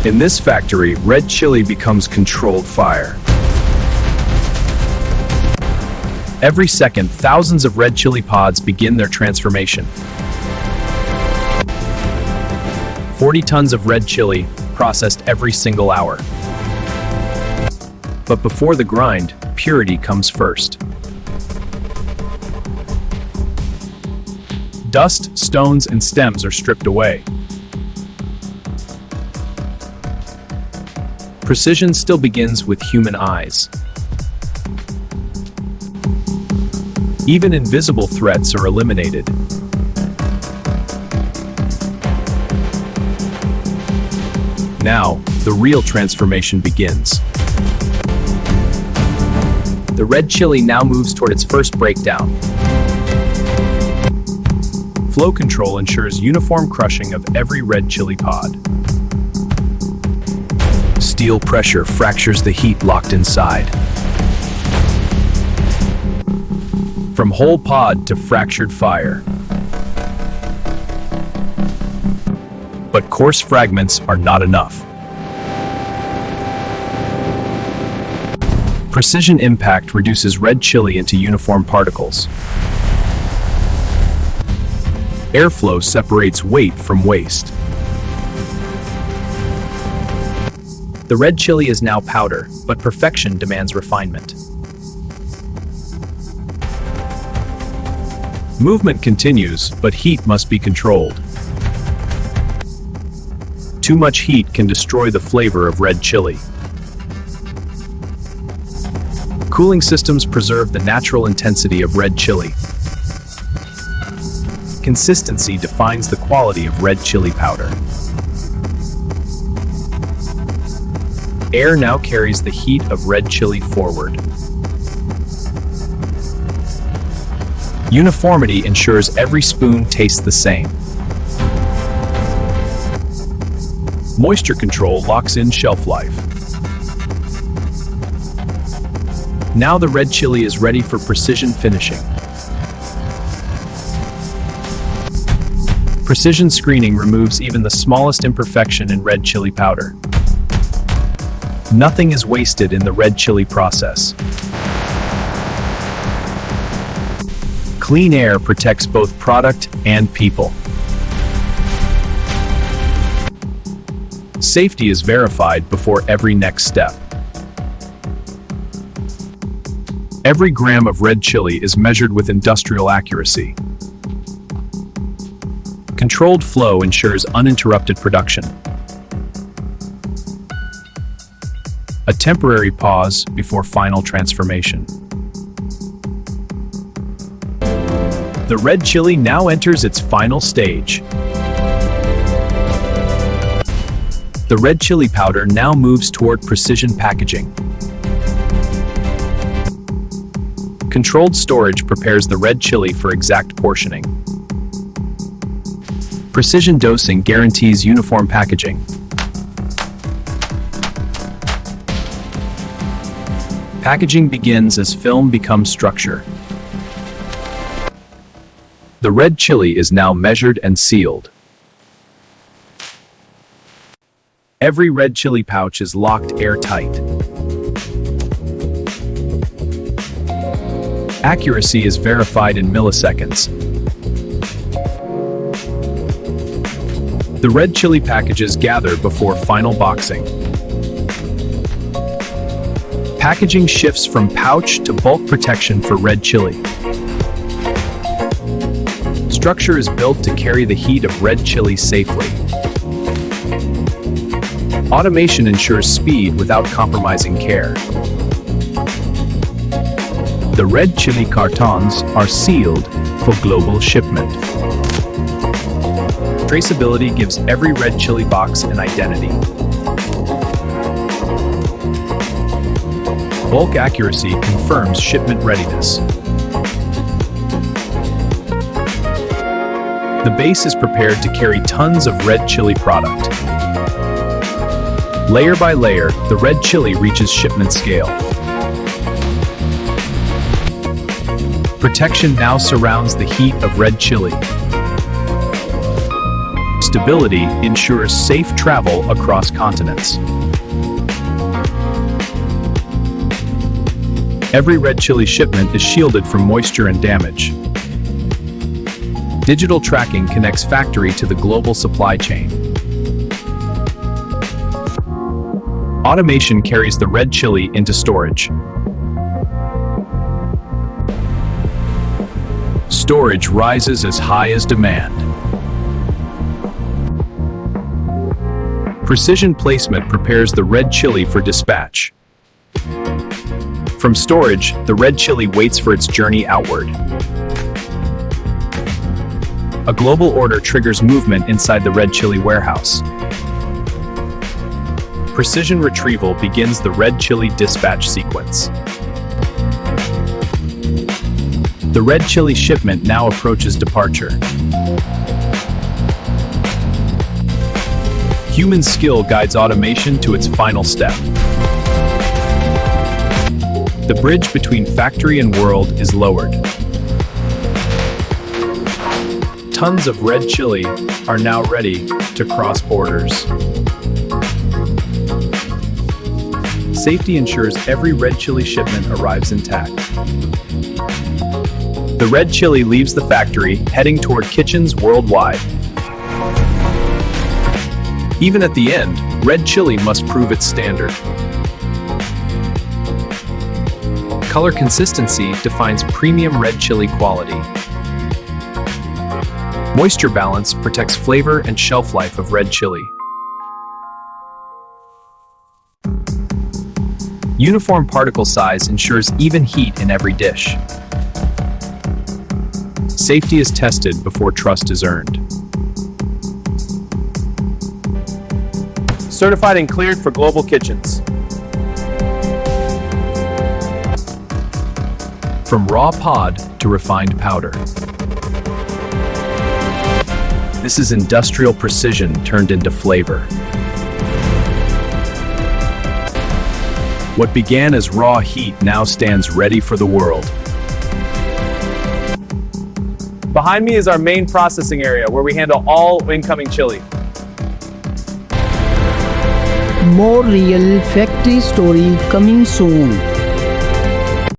In this factory, red chili becomes controlled fire. Every second, thousands of red chili pods begin their transformation. 40 tons of red chili processed every single hour. But before the grind, purity comes first. Dust, stones, and stems are stripped away. Precision still begins with human eyes. Even invisible threats are eliminated. Now, the real transformation begins. The red chili now moves toward its first breakdown. Flow control ensures uniform crushing of every red chili pod. Steel pressure fractures the heat locked inside. From whole pod to fractured fire. But coarse fragments are not enough. Precision impact reduces red chili into uniform particles. Airflow separates weight from waste. The red chili is now powder, but perfection demands refinement. Movement continues, but heat must be controlled. Too much heat can destroy the flavor of red chili. Cooling systems preserve the natural intensity of red chili. Consistency defines the quality of red chili powder. Air now carries the heat of red chili forward. Uniformity ensures every spoon tastes the same. Moisture control locks in shelf life. Now the red chili is ready for precision finishing. Precision screening removes even the smallest imperfection in red chili powder. Nothing is wasted in the red chili process. Clean air protects both product and people. Safety is verified before every next step. Every gram of red chili is measured with industrial accuracy. Controlled flow ensures uninterrupted production. A temporary pause before final transformation. The red chili now enters its final stage. The red chili powder now moves toward precision packaging. Controlled storage prepares the red chili for exact portioning. Precision dosing guarantees uniform packaging. Packaging begins as film becomes structure. The red chili is now measured and sealed. Every red chili pouch is locked airtight. Accuracy is verified in milliseconds. The red chili packages gather before final boxing. Packaging shifts from pouch to bulk protection for red chili. Structure is built to carry the heat of red chili safely. Automation ensures speed without compromising care. The red chili cartons are sealed for global shipment. Traceability gives every red chili box an identity. Bulk accuracy confirms shipment readiness. The base is prepared to carry tons of red chili product. Layer by layer, the red chili reaches shipment scale. Protection now surrounds the heat of red chili. stability ensures safe travel across continents. Every red chili shipment is shielded from moisture and damage. Digital tracking connects factory to the global supply chain. Automation carries the red chili into storage. Storage rises as high as demand. Precision placement prepares the red chili for dispatch. From storage, the red chili waits for its journey outward. A global order triggers movement inside the red chili warehouse. Precision retrieval begins the red chili dispatch sequence. The red chili shipment now approaches departure. Human skill guides automation to its final step. The bridge between factory and world is lowered. Tons of red chili are now ready to cross borders. Safety ensures every red chili shipment arrives intact. The red chili leaves the factory, heading toward kitchens worldwide. Even at the end, red chili must prove its standard. Color consistency defines premium red chili quality. Moisture balance protects flavor and shelf life of red chili. Uniform particle size ensures even heat in every dish. Safety is tested before trust is earned. Certified and cleared for global kitchens. From raw pod to refined powder. This is industrial precision turned into flavor. What began as raw heat now stands ready for the world. Behind me is our main processing area where we handle all incoming chili. More real factory story coming soon.